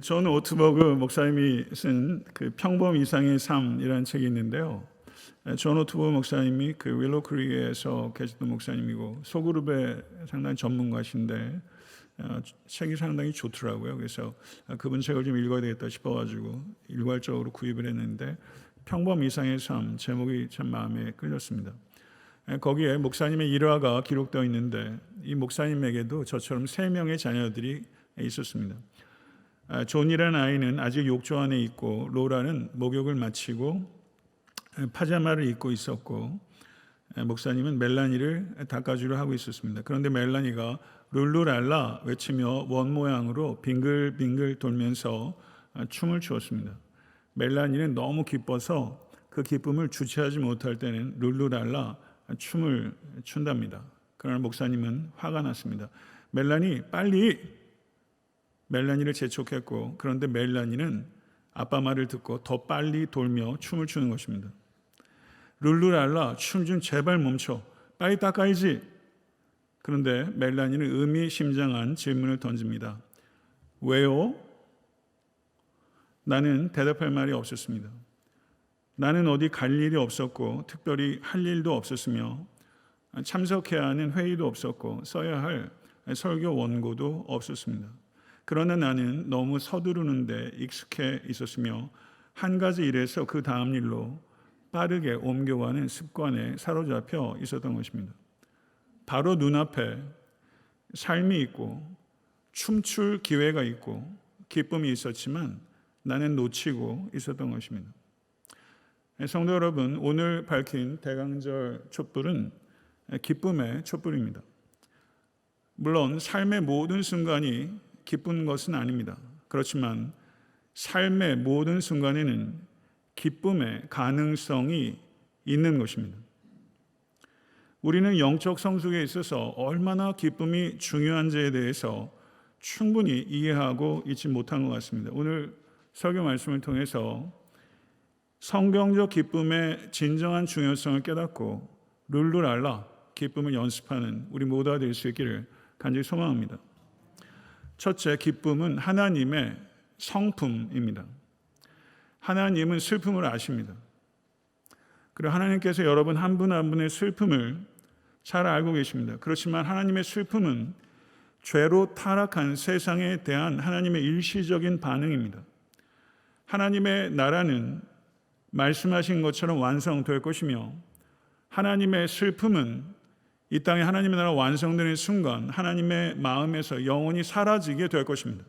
존 오트버그 목사님이 쓴 평범 이상의 삶이라는 책이 있는데요. 존 오트버그 목사님이 윌로우 크릭에서 계시던 목사님이고 소그룹의 상당히 전문가신데 책이 상당히 좋더라고요. 그래서 그분 책을 좀 읽어야 되겠다 싶어가지고 일괄적으로 구입을 했는데 평범 이상의 삶 제목이 참 마음에 끌렸습니다. 거기에 목사님의 일화가 기록되어 있는데 이 목사님에게도 저처럼 3명의 자녀들이 있었습니다. 존이라는 아이는 아직 욕조 안에 있고 로라는 목욕을 마치고 파자마를 입고 있었고 목사님은 멜라니를 닦아주려 하고 있었습니다. 그런데 멜라니가 룰루랄라 외치며 원 모양으로 빙글빙글 돌면서 춤을 추었습니다. 멜라니는 너무 기뻐서 그 기쁨을 주체하지 못할 때는 룰루랄라 춤을 춘답니다. 그러나 목사님은 화가 났습니다. 멜라니를 재촉했고 그런데 멜라니는 아빠 말을 듣고 더 빨리 돌며 춤을 추는 것입니다. 룰루랄라 춤 좀 제발 멈춰. 빨리 닦아야지. 그런데 멜라니는 의미심장한 질문을 던집니다. 왜요? 나는 대답할 말이 없었습니다. 나는 어디 갈 일이 없었고 특별히 할 일도 없었으며 참석해야 하는 회의도 없었고 써야 할 설교 원고도 없었습니다. 그러나 나는 너무 서두르는데 익숙해 있었으며 한 가지 일에서 그 다음 일로 빠르게 옮겨가는 습관에 사로잡혀 있었던 것입니다. 바로 눈앞에 삶이 있고 춤출 기회가 있고 기쁨이 있었지만 나는 놓치고 있었던 것입니다. 성도 여러분, 오늘 밝힌 대강절 촛불은 기쁨의 촛불입니다. 물론 삶의 모든 순간이 기쁜 것은 아닙니다. 그렇지만 삶의 모든 순간에는 기쁨의 가능성이 있는 것입니다. 우리는 영적 성숙에 있어서 얼마나 기쁨이 중요한지에 대해서 충분히 이해하고 있지 못한 것 같습니다. 오늘 설교 말씀을 통해서 성경적 기쁨의 진정한 중요성을 깨닫고 룰루랄라 기쁨을 연습하는 우리 모두가 될 수 있기를 간절히 소망합니다. 첫째, 기쁨은 하나님의 성품입니다. 하나님은 슬픔을 아십니다. 그리고 하나님께서 여러분 한 분 한 분의 슬픔을 잘 알고 계십니다. 그렇지만 하나님의 슬픔은 죄로 타락한 세상에 대한 하나님의 일시적인 반응입니다. 하나님의 나라는 말씀하신 것처럼 완성될 것이며 하나님의 슬픔은 이 땅에 하나님의 나라가 완성되는 순간 하나님의 마음에서 영원히 사라지게 될 것입니다.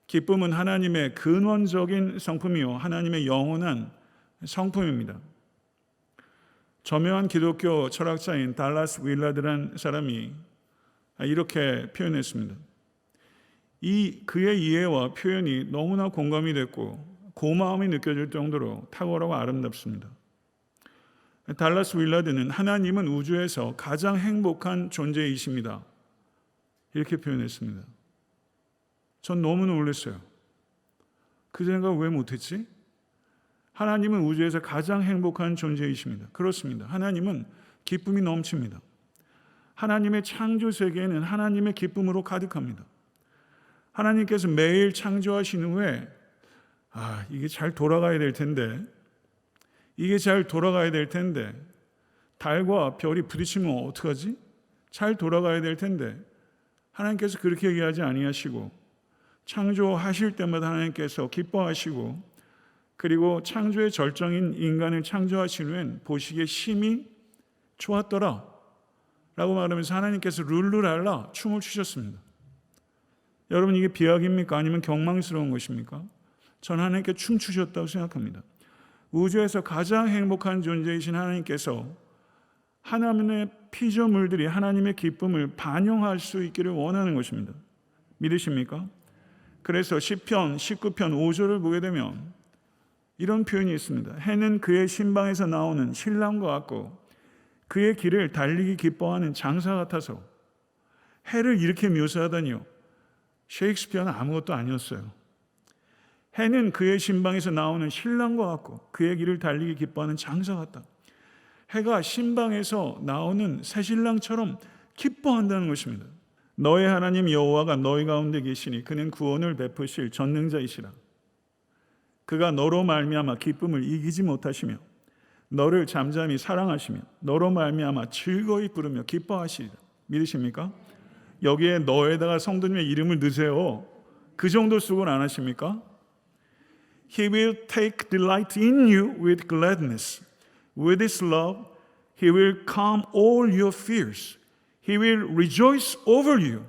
기쁨은 하나님의 근원적인 성품이요 하나님의 영원한 성품입니다. 저명한 기독교 철학자인 달라스 윌라드라는 사람이 이렇게 표현했습니다. 그의 이해와 표현이 너무나 공감이 됐고 고마움이 느껴질 정도로 탁월하고 아름답습니다. 달라스 윌라드는 하나님은 우주에서 가장 행복한 존재이십니다. 이렇게 표현했습니다. 전 너무 놀랐어요. 그 생각을 왜 못했지? 하나님은 우주에서 가장 행복한 존재이십니다. 그렇습니다. 하나님은 기쁨이 넘칩니다. 하나님의 창조 세계에는 하나님의 기쁨으로 가득합니다. 하나님께서 매일 창조하신 후에 이게 잘 돌아가야 될 텐데 달과 별이 부딪히면 어떡하지? 잘 돌아가야 될 텐데 하나님께서 그렇게 얘기하지 아니하시고 창조하실 때마다 하나님께서 기뻐하시고 그리고 창조의 절정인 인간을 창조하신 후엔 보시기에 심히 좋았더라 라고 말하면서 하나님께서 룰루랄라 춤을 추셨습니다. 여러분 이게 비약입니까? 아니면 경망스러운 것입니까? 전 하나님께 춤추셨다고 생각합니다. 우주에서 가장 행복한 존재이신 하나님께서 하나님의 피조물들이 하나님의 기쁨을 반영할 수 있기를 원하는 것입니다. 믿으십니까? 그래서 시편 19편 5절을 보게 되면 이런 표현이 있습니다. 해는 그의 신방에서 나오는 신랑과 같고 그의 길을 달리기 기뻐하는 장사 같아서. 해를 이렇게 묘사하다니요. 셰익스피어는 아무것도 아니었어요. 해는 그의 신방에서 나오는 신랑과 같고 그의 길을 달리기 기뻐하는 장사 같다. 해가 신방에서 나오는 새신랑처럼 기뻐한다는 것입니다. 너의 하나님 여호와가 너희 가운데 계시니 그는 구원을 베푸실 전능자이시라. 그가 너로 말미암아 기쁨을 이기지 못하시며 너를 잠잠히 사랑하시며 너로 말미암아 즐거이 부르며 기뻐하시리라. 믿으십니까? 여기에 너에다가 성도님의 이름을 넣으세요. 그 정도 수고는 안 하십니까? He will take delight in you with gladness. With his love, he will calm all your fears. He will rejoice over you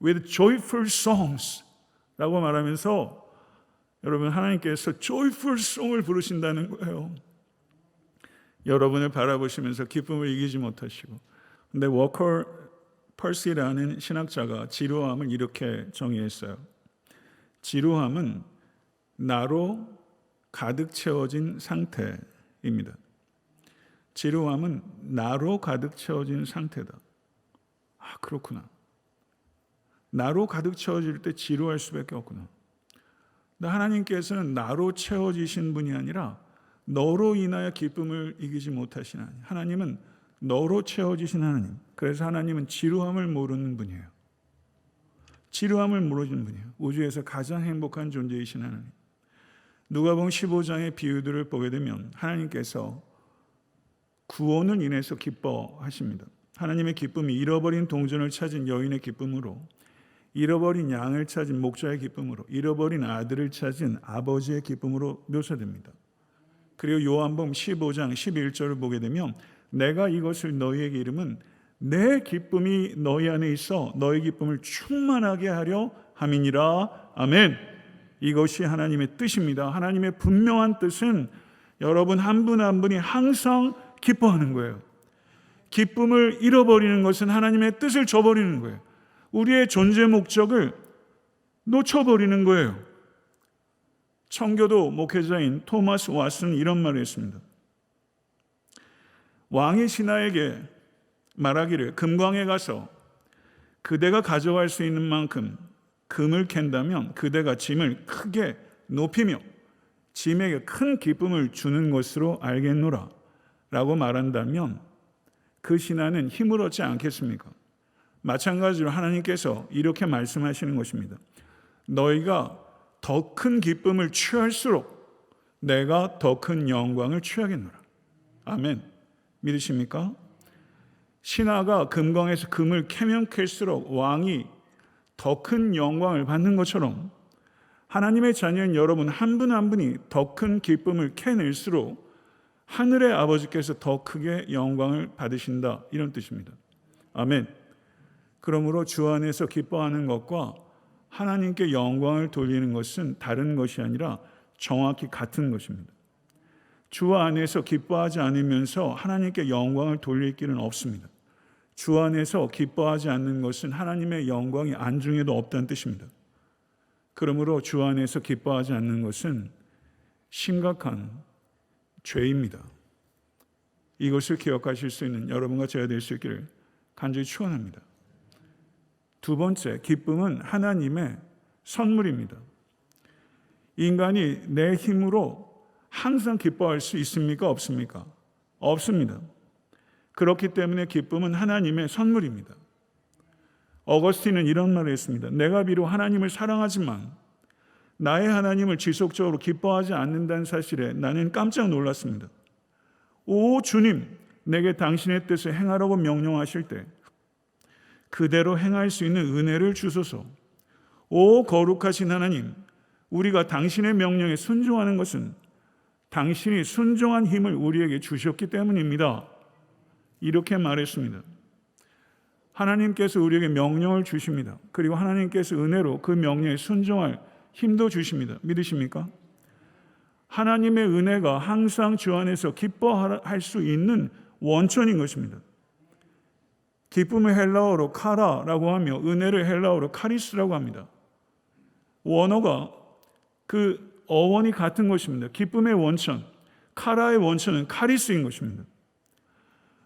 with joyful songs. 라고 말하면서 여러분 하나님께서 joyful song을 부르신다는 거예요. 여러분을 바라보시면서 기쁨을 이기지 못하시고. 근데 워커 펄시라는 신학자가 지루함을 이렇게 정의했어요. 지루함은 나로 가득 채워진 상태입니다. 지루함은 나로 가득 채워진 상태다. 아, 그렇구나. 나로 가득 채워질 때 지루할 수밖에 없구나. 근데 하나님께서는 나로 채워지신 분이 아니라 너로 인하여 기쁨을 이기지 못하신 하나님. 하나님은 너로 채워지신 하나님. 그래서 하나님은 지루함을 모르는 분이에요. 지루함을 모르는 분이에요. 우주에서 가장 행복한 존재이신 하나님. 누가복음 15장의 비유들을 보게 되면 하나님께서 구원을 인해서 기뻐하십니다. 하나님의 기쁨이 잃어버린 동전을 찾은 여인의 기쁨으로, 잃어버린 양을 찾은 목자의 기쁨으로, 잃어버린 아들을 찾은 아버지의 기쁨으로 묘사됩니다. 그리고 요한복음 15장 11절을 보게 되면 내가 이것을 너희에게 이름은 내 기쁨이 너희 안에 있어 너희 기쁨을 충만하게 하려 함이니라. 아멘. 이것이 하나님의 뜻입니다. 하나님의 분명한 뜻은 여러분 한 분 한 분이 항상 기뻐하는 거예요. 기쁨을 잃어버리는 것은 하나님의 뜻을 저버리는 거예요. 우리의 존재 목적을 놓쳐버리는 거예요. 청교도 목회자인 토마스 왓슨은 이런 말을 했습니다. 왕이 신하에게 말하기를 금광에 가서 그대가 가져갈 수 있는 만큼 금을 캔다면 그대가 짐을 크게 높이며 짐에게 큰 기쁨을 주는 것으로 알겠노라 라고 말한다면 그 신하는 힘을 얻지 않겠습니까? 마찬가지로 하나님께서 이렇게 말씀하시는 것입니다. 너희가 더 큰 기쁨을 취할수록 내가 더 큰 영광을 취하겠노라. 아멘. 믿으십니까? 신하가 금광에서 금을 캐면 캘수록 왕이 더 큰 영광을 받는 것처럼 하나님의 자녀인 여러분 한 분 한 분이 더 큰 기쁨을 캐낼수록 하늘의 아버지께서 더 크게 영광을 받으신다. 이런 뜻입니다. 아멘. 그러므로 주 안에서 기뻐하는 것과 하나님께 영광을 돌리는 것은 다른 것이 아니라 정확히 같은 것입니다. 주 안에서 기뻐하지 않으면서 하나님께 영광을 돌릴 길은 없습니다. 주 안에서 기뻐하지 않는 것은 하나님의 영광이 안중에도 없다는 뜻입니다. 그러므로 주 안에서 기뻐하지 않는 것은 심각한 죄입니다. 이것을 기억하실 수 있는 여러분과 제가 될 수 있기를 간절히 축원합니다. 두 번째, 기쁨은 하나님의 선물입니다. 인간이 내 힘으로 항상 기뻐할 수 있습니까? 없습니까? 없습니다. 그렇기 때문에 기쁨은 하나님의 선물입니다. 어거스틴은 이런 말을 했습니다. 내가 비록 하나님을 사랑하지만 나의 하나님을 지속적으로 기뻐하지 않는다는 사실에 나는 깜짝 놀랐습니다. 오 주님, 내게 당신의 뜻을 행하라고 명령하실 때 그대로 행할 수 있는 은혜를 주소서. 오 거룩하신 하나님, 우리가 당신의 명령에 순종하는 것은 당신이 순종한 힘을 우리에게 주셨기 때문입니다. 이렇게 말했습니다. 하나님께서 우리에게 명령을 주십니다. 그리고 하나님께서 은혜로 그 명령에 순종할 힘도 주십니다. 믿으십니까? 하나님의 은혜가 항상 주 안에서 기뻐할 수 있는 원천인 것입니다. 기쁨을 헬라어로 카라라고 하며 은혜를 헬라어로 카리스라고 합니다. 원어가 그 어원이 같은 것입니다. 기쁨의 원천, 카라의 원천은 카리스인 것입니다.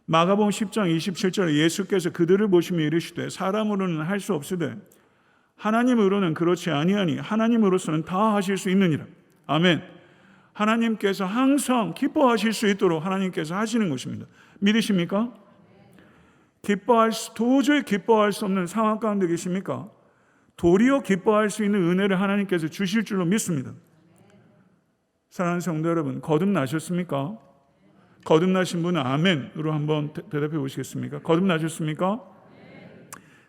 마가복음 10장 27절에 예수께서 그들을 보시며 이르시되 사람으로는 할 수 없으되 하나님으로는 그렇지 아니하니 하나님으로서는 다 하실 수 있느니라. 아멘. 하나님께서 항상 기뻐하실 수 있도록 하나님께서 하시는 것입니다. 믿으십니까? 도저히 기뻐할 수 없는 상황 가운데 계십니까? 도리어 기뻐할 수 있는 은혜를 하나님께서 주실 줄로 믿습니다. 사랑하는 성도 여러분, 거듭나셨습니까? 거듭나신 분은 아멘으로 한번 대답해 보시겠습니까? 거듭나셨습니까?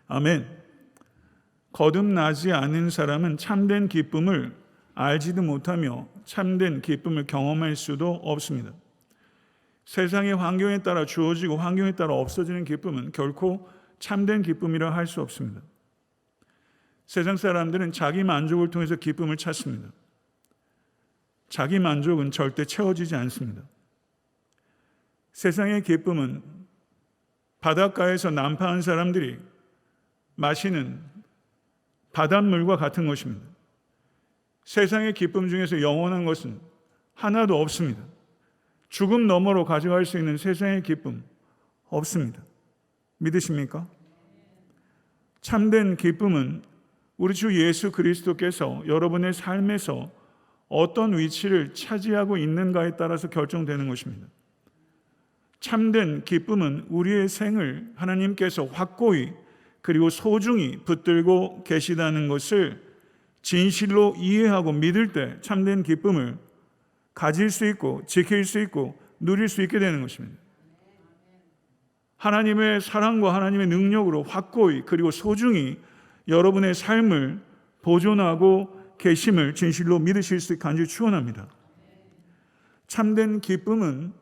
아멘. 거듭나지 않은 사람은 참된 기쁨을 알지도 못하며 참된 기쁨을 경험할 수도 없습니다. 세상의 환경에 따라 주어지고 환경에 따라 없어지는 기쁨은 결코 참된 기쁨이라 할 수 없습니다. 세상 사람들은 자기 만족을 통해서 기쁨을 찾습니다. 자기 만족은 절대 채워지지 않습니다. 세상의 기쁨은 바닷가에서 난파한 사람들이 마시는 바닷물과 같은 것입니다. 세상의 기쁨 중에서 영원한 것은 하나도 없습니다. 죽음 너머로 가져갈 수 있는 세상의 기쁨 없습니다. 믿으십니까? 참된 기쁨은 우리 주 예수 그리스도께서 여러분의 삶에서 어떤 위치를 차지하고 있는가에 따라서 결정되는 것입니다. 참된 기쁨은 우리의 생을 하나님께서 확고히 그리고 소중히 붙들고 계시다는 것을 진실로 이해하고 믿을 때 참된 기쁨을 가질 수 있고 지킬 수 있고 누릴 수 있게 되는 것입니다. 하나님의 사랑과 하나님의 능력으로 확고히 그리고 소중히 여러분의 삶을 보존하고 계심을 진실로 믿으실 수 있게 간절히 축원합니다. 참된 기쁨은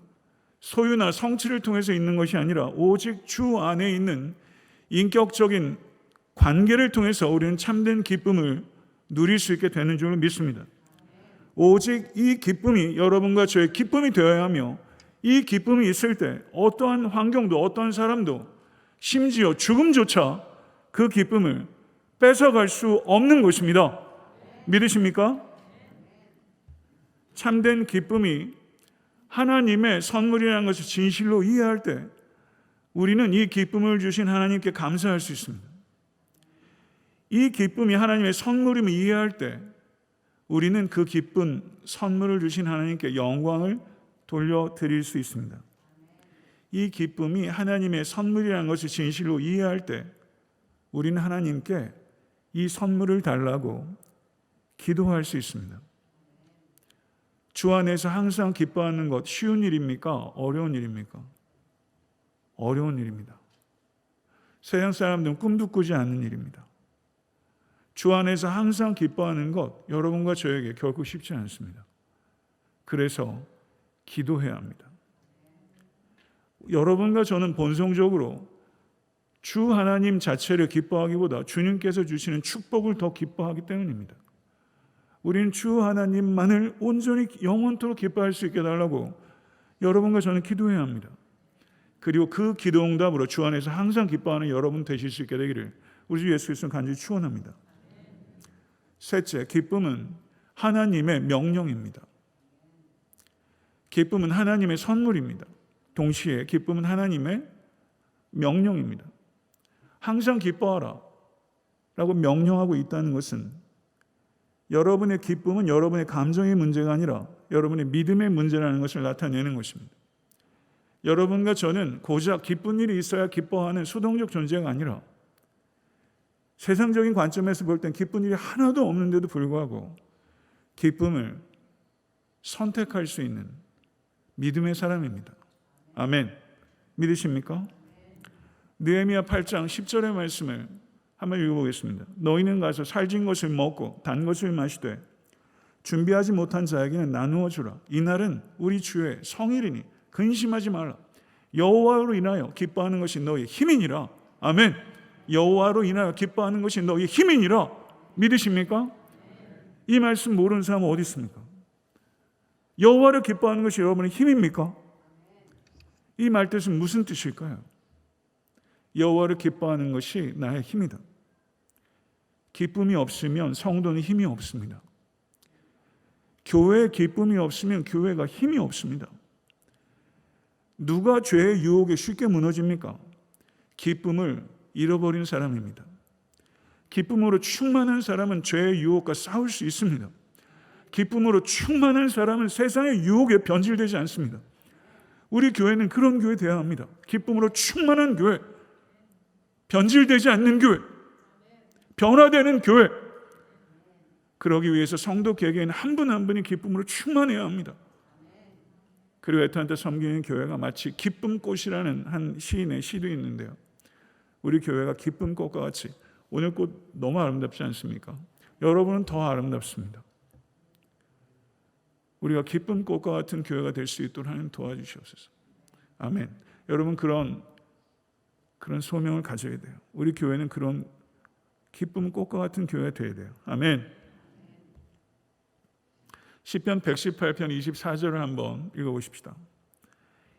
소유나 성취를 통해서 있는 것이 아니라 오직 주 안에 있는 인격적인 관계를 통해서 우리는 참된 기쁨을 누릴 수 있게 되는 줄 믿습니다. 오직 이 기쁨이 여러분과 저의 기쁨이 되어야 하며 이 기쁨이 있을 때 어떠한 환경도 어떠한 사람도 심지어 죽음조차 그 기쁨을 뺏어갈 수 없는 것입니다. 믿으십니까? 참된 기쁨이 하나님의 선물이라는 것을 진실로 이해할 때 우리는 이 기쁨을 주신 하나님께 감사할 수 있습니다. 이 기쁨이 하나님의 선물임을 이해할 때 우리는 그 기쁜 선물을 주신 하나님께 영광을 돌려드릴 수 있습니다. 이 기쁨이 하나님의 선물이라는 것을 진실로 이해할 때 우리는 하나님께 이 선물을 달라고 기도할 수 있습니다. 주 안에서 항상 기뻐하는 것 쉬운 일입니까? 어려운 일입니까? 어려운 일입니다. 세상 사람들은 꿈도 꾸지 않는 일입니다. 주 안에서 항상 기뻐하는 것 여러분과 저에게 결코 쉽지 않습니다. 그래서 기도해야 합니다. 여러분과 저는 본성적으로 주 하나님 자체를 기뻐하기보다 주님께서 주시는 축복을 더 기뻐하기 때문입니다. 우리는 주 하나님만을 온전히 영원토록 기뻐할 수 있게 해달라고 여러분과 저는 기도해야 합니다. 그리고 그 기도 응답으로 주 안에서 항상 기뻐하는 여러분 되실 수 있게 되기를 우리 주 예수 그리스도 간절히 축원합니다. 셋째, 기쁨은 하나님의 명령입니다. 기쁨은 하나님의 선물입니다. 동시에 기쁨은 하나님의 명령입니다. 항상 기뻐하라 라고 명령하고 있다는 것은 여러분의 기쁨은 여러분의 감정의 문제가 아니라 여러분의 믿음의 문제라는 것을 나타내는 것입니다. 여러분과 저는 고작 기쁜 일이 있어야 기뻐하는 수동적 존재가 아니라 세상적인 관점에서 볼 땐 기쁜 일이 하나도 없는데도 불구하고 기쁨을 선택할 수 있는 믿음의 사람입니다. 아멘. 믿으십니까? 느헤미야 8장 10절의 말씀을 한번 읽어보겠습니다. 너희는 가서 살진 것을 먹고 단 것을 마시되 준비하지 못한 자에게는 나누어 주라. 이날은 우리 주의 성일이니 근심하지 말라. 여호와로 인하여 기뻐하는 것이 너희의 힘이니라. 아멘. 여호와로 인하여 기뻐하는 것이 너희의 힘이니라. 믿으십니까? 이 말씀 모르는 사람은 어디 있습니까? 여호와를 기뻐하는 것이 여러분의 힘입니까? 이 말뜻은 무슨 뜻일까요? 여호와를 기뻐하는 것이 나의 힘이다. 기쁨이 없으면 성도는 힘이 없습니다. 교회에 기쁨이 없으면 교회가 힘이 없습니다. 누가 죄의 유혹에 쉽게 무너집니까? 기쁨을 잃어버린 사람입니다. 기쁨으로 충만한 사람은 죄의 유혹과 싸울 수 있습니다. 기쁨으로 충만한 사람은 세상의 유혹에 변질되지 않습니다. 우리 교회는 그런 교회 되어야 합니다. 기쁨으로 충만한 교회, 변질되지 않는 교회, 변화되는 교회. 그러기 위해서 성도 개개인 한 분 한 분이 기쁨으로 충만해야 합니다. 그리고 애타한테 섬기는 교회가 마치 기쁨꽃이라는 한 시인의 시도 있는데요. 우리 교회가 기쁨꽃과 같이, 오늘 꽃 너무 아름답지 않습니까? 여러분은 더 아름답습니다. 우리가 기쁨꽃과 같은 교회가 될 수 있도록 하나님 도와주시옵소서. 아멘. 여러분 그런 소명을 가져야 돼요. 우리 교회는 그런 기쁨꽃과 같은 교회가 되어야 돼요. 아멘. 시편 118편 24절을 한번 읽어보십시다.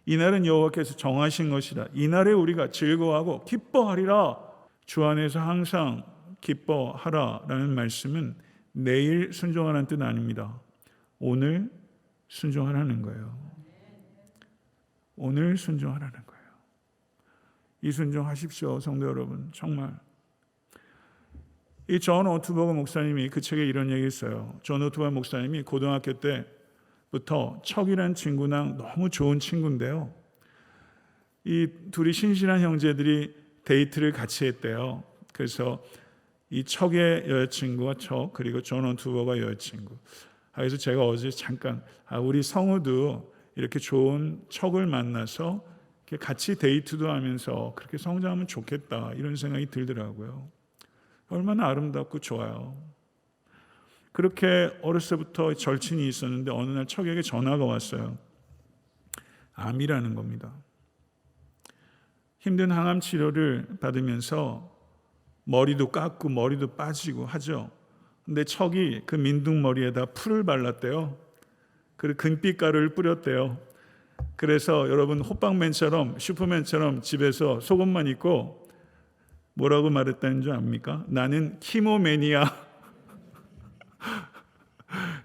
이날은 여호와께서 정하신 것이라. 이날에 우리가 즐거워하고 기뻐하리라. 주 안에서 항상 기뻐하라라는 말씀은 내일 순종하라는 뜻 아닙니다. 오늘 순종하라는 거예요. 오늘 순종하라는 거예요. 이 순종하십시오, 성도 여러분. 정말. 이 존 오트버거 목사님이 그 책에 이런 얘기 했어요. 존 오트버거 목사님이 고등학교 때부터 척이라는 친구랑 너무 좋은 친구인데요. 이 둘이 신실한 형제들이 데이트를 같이 했대요. 그래서 이 척의 여자친구와 척, 그리고 존 오트버거가 여자친구. 그래서 제가 어제 잠깐 우리 성우도 이렇게 좋은 척을 만나서 이렇게 같이 데이트도 하면서 그렇게 성장하면 좋겠다, 이런 생각이 들더라고요. 얼마나 아름답고 좋아요. 그렇게 어렸을 때부터 절친이 있었는데 어느 날 척에게 전화가 왔어요. 암이라는 겁니다. 힘든 항암 치료를 받으면서 머리도 깎고 머리도 빠지고 하죠. 근데 척이 그 민둥머리에다 풀을 발랐대요. 그리고 금빛가루를 뿌렸대요. 그래서 여러분 호빵맨처럼, 슈퍼맨처럼 집에서 속옷만 입고 뭐라고 말했다는 줄 압니까? 나는 키모매니아.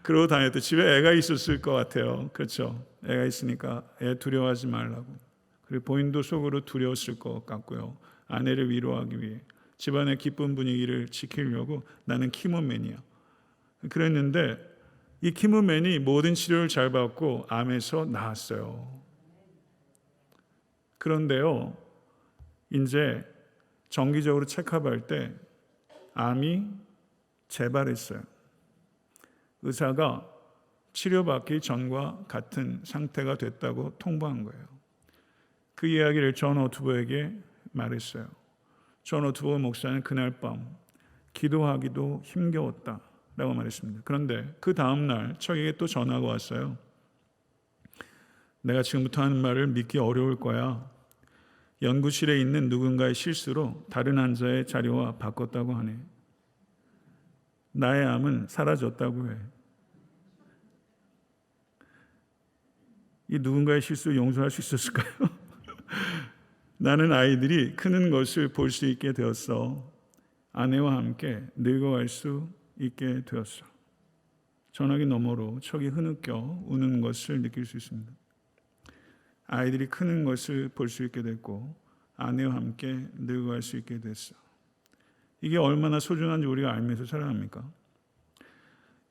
그러고 다녔대. 집에 애가 있었을 것 같아요. 그렇죠? 애가 있으니까 애 두려워하지 말라고. 그리고 본인도 속으로 두려웠을 것 같고요. 아내를 위로하기 위해 집안의 기쁜 분위기를 지키려고 나는 키모매니아. 그랬는데 이 키모맨이 모든 치료를 잘 받고 암에서 나았어요. 그런데요, 이제 정기적으로 체크업할 때 암이 재발했어요. 의사가 치료받기 전과 같은 상태가 됐다고 통보한 거예요. 그 이야기를 존 오트버에게 말했어요. 존 오트버 목사는 그날 밤 기도하기도 힘겨웠다라고 말했습니다. 그런데 그 다음 날 척에게 또 전화가 왔어요. 내가 지금부터 하는 말을 믿기 어려울 거야. 연구실에 있는 누군가의 실수로 다른 환자의 자료와 바꿨다고 하네. 나의 암은 사라졌다고 해. 이 누군가의 실수 용서할 수 있었을까요? 나는 아이들이 크는 것을 볼 수 있게 되었어. 아내와 함께 늙어갈 수 있게 되었어. 전화기 너머로 척이 흐느껴 우는 것을 느낄 수 있습니다. 아이들이 크는 것을 볼 수 있게 됐고 아내와 함께 늙어갈 수 있게 됐어. 이게 얼마나 소중한지 우리가 알면서 살아갑니까?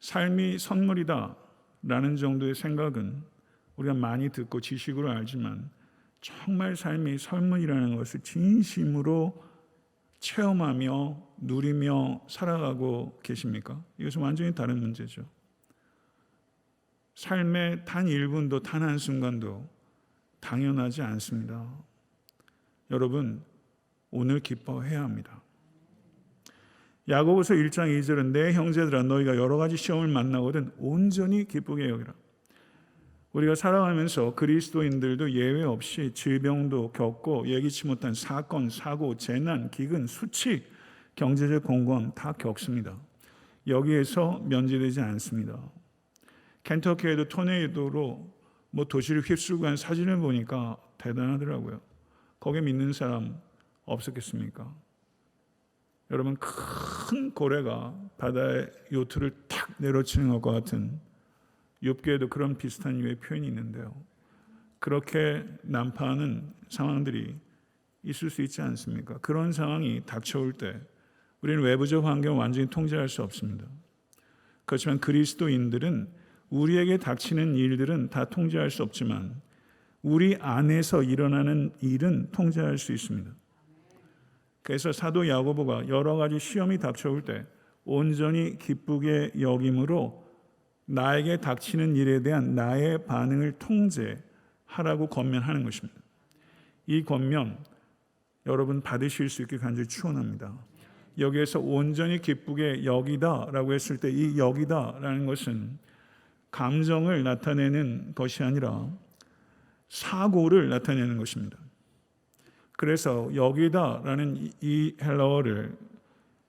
삶이 선물이다 라는 정도의 생각은 우리가 많이 듣고 지식으로 알지만 정말 삶이 선물이라는 것을 진심으로 체험하며 누리며 살아가고 계십니까? 이것은 완전히 다른 문제죠. 삶의 단 1분도 단 한순간도 당연하지 않습니다. 여러분, 오늘 기뻐해야 합니다. 야고보서 1장 2절은 내 형제들아 너희가 여러 가지 시험을 만나거든 온전히 기쁘게 여기라. 우리가 살아가면서 그리스도인들도 예외 없이 질병도 겪고 예기치 못한 사건, 사고, 재난, 기근, 수치, 경제적 공고함 다 겪습니다. 여기에서 면제되지 않습니다. 켄터키에도 토네이도로 도시를 휩쓸고 간 사진을 보니까 대단하더라고요. 거기에 믿는 사람 없었겠습니까? 여러분, 큰 고래가 바다에 요트를 탁 내려치는 것과 같은, 욥기에도 그런 비슷한 유의 표현이 있는데요. 그렇게 난파하는 상황들이 있을 수 있지 않습니까? 그런 상황이 닥쳐올 때 우리는 외부적 환경을 완전히 통제할 수 없습니다. 그렇지만 그리스도인들은 우리에게 닥치는 일들은 다 통제할 수 없지만 우리 안에서 일어나는 일은 통제할 수 있습니다. 그래서 사도 야고보가 여러 가지 시험이 닥쳐올 때 온전히 기쁘게 여김으로 나에게 닥치는 일에 대한 나의 반응을 통제하라고 권면하는 것입니다. 이 권면 여러분 받으실 수 있게 간절히 축원합니다. 여기에서 온전히 기쁘게 여기다라고 했을 때 이 여기다라는 것은 감정을 나타내는 것이 아니라 사고를 나타내는 것입니다. 그래서 여기다라는 이 헬라어를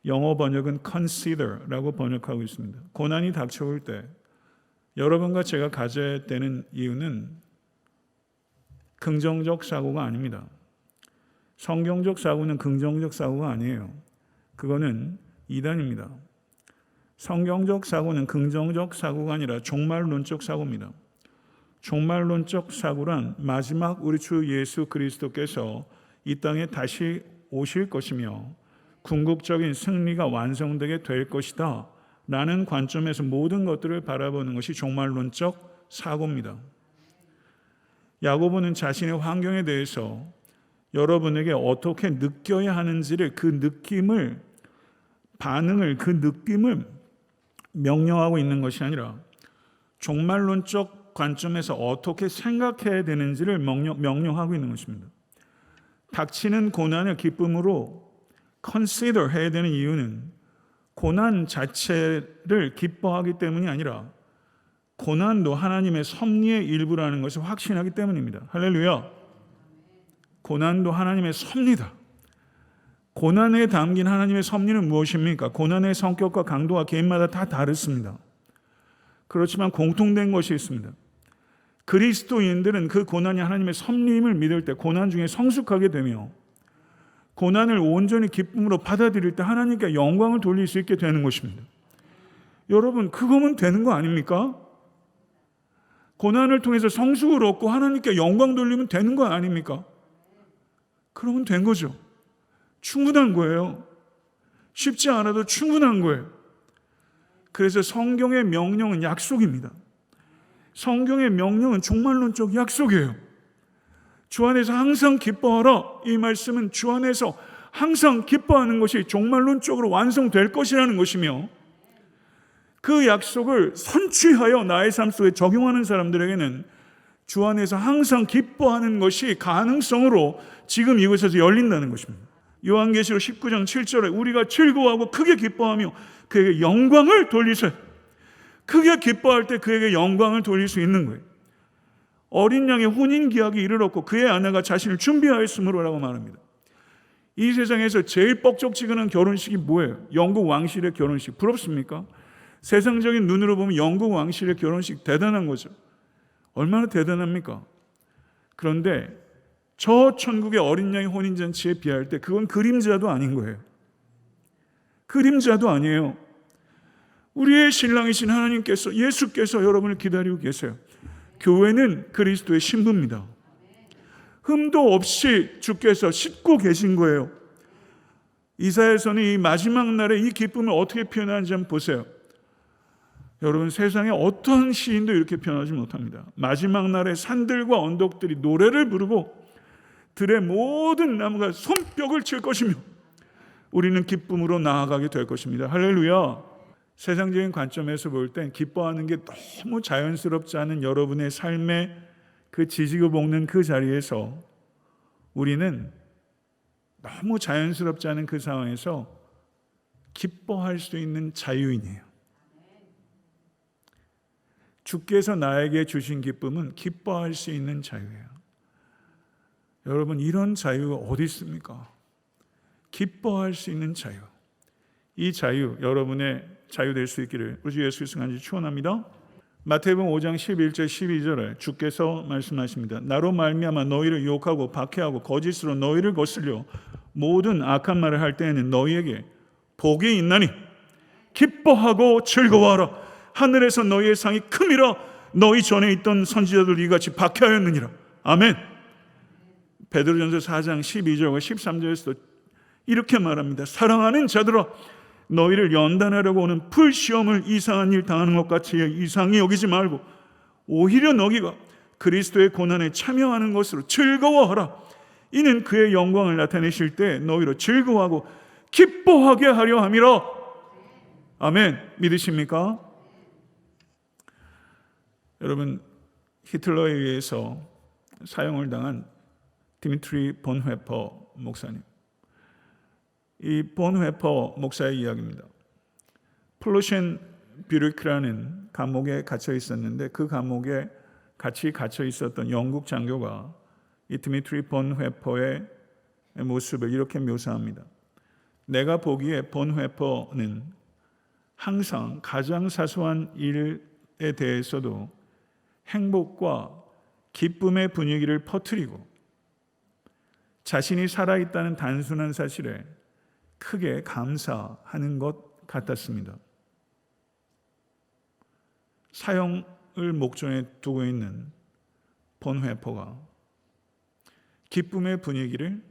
영어 번역은 consider라고 번역하고 있습니다. 고난이 닥쳐올 때 여러분과 제가 가져야 되는 이유는 긍정적 사고가 아닙니다. 성경적 사고는 긍정적 사고가 아니에요. 그거는 이단입니다. 성경적 사고는 긍정적 사고가 아니라 종말론적 사고입니다. 종말론적 사고란 마지막 우리 주 예수 그리스도께서 이 땅에 다시 오실 것이며 궁극적인 승리가 완성되게 될 것이다 라는 관점에서 모든 것들을 바라보는 것이 종말론적 사고입니다. 야고보는 자신의 환경에 대해서 여러분에게 어떻게 느껴야 하는지를 그 느낌을 명령하고 있는 것이 아니라 종말론적 관점에서 어떻게 생각해야 되는지를 명령하고 있는 것입니다. 닥치는 고난을 기쁨으로 consider 해야 되는 이유는 고난 자체를 기뻐하기 때문이 아니라 고난도 하나님의 섭리의 일부라는 것을 확신하기 때문입니다. 할렐루야. 고난도 하나님의 섭리다. 고난에 담긴 하나님의 섭리는 무엇입니까? 고난의 성격과 강도가 개인마다 다 다릅니다. 그렇지만 공통된 것이 있습니다. 그리스도인들은 그 고난이 하나님의 섭리임을 믿을 때 고난 중에 성숙하게 되며 고난을 온전히 기쁨으로 받아들일 때 하나님께 영광을 돌릴 수 있게 되는 것입니다. 여러분, 그거면 되는 거 아닙니까? 고난을 통해서 성숙을 얻고 하나님께 영광 돌리면 되는 거 아닙니까? 그러면 된 거죠. 충분한 거예요. 쉽지 않아도 충분한 거예요. 그래서 성경의 명령은 약속입니다. 성경의 명령은 종말론적 약속이에요. 주 안에서 항상 기뻐하라. 이 말씀은 주 안에서 항상 기뻐하는 것이 종말론적으로 완성될 것이라는 것이며 그 약속을 선취하여 나의 삶 속에 적용하는 사람들에게는 주 안에서 항상 기뻐하는 것이 가능성으로 지금 이곳에서 열린다는 것입니다. 요한계시록 19장 7절에 우리가 즐거워하고 크게 기뻐하며 그에게 영광을 돌리세. 크게 기뻐할 때 그에게 영광을 돌릴 수 있는 거예요. 어린 양의 혼인 기약이 이르렀고 그의 아내가 자신을 준비하였으므로라고 말합니다. 이 세상에서 제일 뻑적지근한 결혼식이 뭐예요? 영국 왕실의 결혼식. 부럽습니까? 세상적인 눈으로 보면 영국 왕실의 결혼식 대단한 거죠. 얼마나 대단합니까? 그런데 저 천국의 어린 양의 혼인잔치에 비할 때 그건 그림자도 아닌 거예요. 그림자도 아니에요. 우리의 신랑이신 하나님께서, 예수께서 여러분을 기다리고 계세요. 교회는 그리스도의 신부입니다. 흠도 없이 주께서 싣고 계신 거예요. 이사야서는 이 마지막 날에 이 기쁨을 어떻게 표현하는지 한번 보세요. 여러분, 세상에 어떤 시인도 이렇게 표현하지 못합니다. 마지막 날에 산들과 언덕들이 노래를 부르고 들의 모든 나무가 손뼉을 칠 것이며 우리는 기쁨으로 나아가게 될 것입니다. 할렐루야. 세상적인 관점에서 볼 땐 기뻐하는 게 너무 자연스럽지 않은 여러분의 삶의 그 지지고 볶는 그 자리에서 우리는 너무 자연스럽지 않은 그 상황에서 기뻐할 수 있는 자유인이에요. 주께서 나에게 주신 기쁨은 기뻐할 수 있는 자유예요. 여러분, 이런 자유가 어디 있습니까? 기뻐할 수 있는 자유. 이 자유, 여러분의 자유 될 수 있기를 우리 주 예수 그리스도 간절히 축원합니다. 마태복음 5장 11절 12절에 주께서 말씀하십니다. 나로 말미암아 너희를 유혹하고 박해하고 거짓으로 너희를 거슬려 모든 악한 말을 할 때에는 너희에게 복이 있나니 기뻐하고 즐거워하라. 하늘에서 너희의 상이 큼이라. 너희 전에 있던 선지자들 이같이 박해하였느니라. 아멘. 베드로전서 4장 12절과 13절에서도 이렇게 말합니다. 사랑하는 자들아, 너희를 연단하려고 오는 풀시험을 이상한 일 당하는 것 같이 이상히 여기지 말고 오히려 너희가 그리스도의 고난에 참여하는 것으로 즐거워하라. 이는 그의 영광을 나타내실 때 너희로 즐거워하고 기뻐하게 하려 함이라. 아멘. 믿으십니까? 여러분, 히틀러에 의해서 사형을 당한 디미트리 본회퍼 목사님, 이 본회퍼 목사의 이야기입니다. 플로셴 뷰르크라는 감옥에 갇혀 있었는데 그 감옥에 같이 갇혀 있었던 영국 장교가 이 디미트리 본회퍼의 모습을 이렇게 묘사합니다. 내가 보기에 본회퍼는 항상 가장 사소한 일에 대해서도 행복과 기쁨의 분위기를 퍼뜨리고 자신이 살아있다는 단순한 사실에 크게 감사하는 것 같았습니다. 사형을 목전에 두고 있는 본회퍼가 기쁨의 분위기를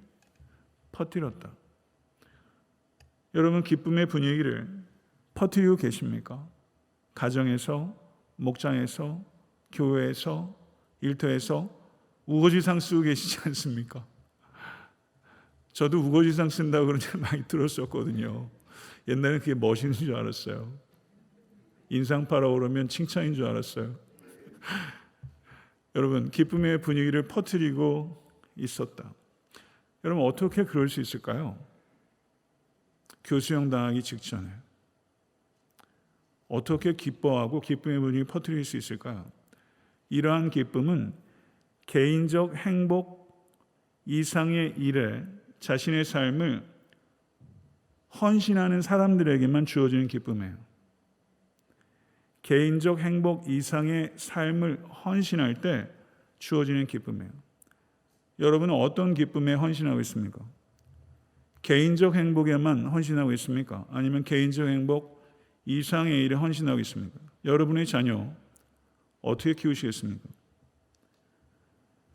퍼뜨렸다. 여러분, 기쁨의 분위기를 퍼뜨리고 계십니까? 가정에서, 목장에서, 교회에서, 일터에서 우거지상 쓰고 계시지 않습니까? 저도 우거지상 쓴다고 그런 줄 많이 들었었거든요. 옛날에 그게 멋있는 줄 알았어요. 인상파라 그러면 칭찬인 줄 알았어요. 여러분, 기쁨의 분위기를 퍼뜨리고 있었다. 여러분, 어떻게 그럴 수 있을까요? 교수형 당하기 직전에 어떻게 기뻐하고 기쁨의 분위기를 퍼뜨릴 수 있을까요? 이러한 기쁨은 개인적 행복 이상의 일에 자신의 삶을 헌신하는 사람들에게만 주어지는 기쁨이에요. 개인적 행복 이상의 삶을 헌신할 때 주어지는 기쁨이에요. 여러분은 어떤 기쁨에 헌신하고 있습니까? 개인적 행복에만 헌신하고 있습니까? 아니면 개인적 행복 이상의 일에 헌신하고 있습니까? 여러분의 자녀 어떻게 키우시겠습니까?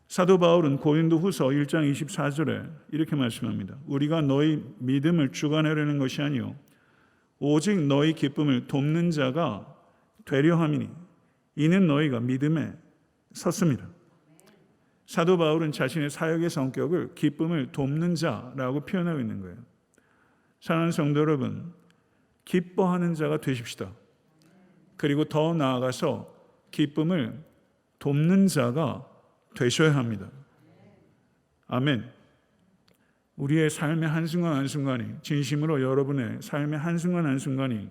사도 바울은 고린도 후서 1장 24절에 이렇게 말씀합니다. 우리가 너희 믿음을 주관하려는 것이 아니요 오직 너희 기쁨을 돕는 자가 되려 함이니 이는 너희가 믿음에 섰습니다. 사도 바울은 자신의 사역의 성격을 기쁨을 돕는 자라고 표현하고 있는 거예요. 사랑하는 성도 여러분, 기뻐하는 자가 되십시다. 그리고 더 나아가서 기쁨을 돕는 자가 되셔야 합니다. 아멘. 우리의 삶의 한순간 한순간이, 진심으로 여러분의 삶의 한순간 한순간이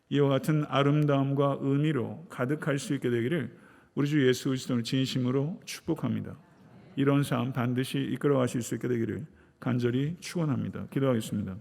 이와 같은 아름다움과 의미로 가득할 수 있게 되기를 우리 주 예수 그리스도를 진심으로 축복합니다. 이런 삶 반드시 이끌어 가실 수 있게 되기를 간절히 축원합니다. 기도하겠습니다.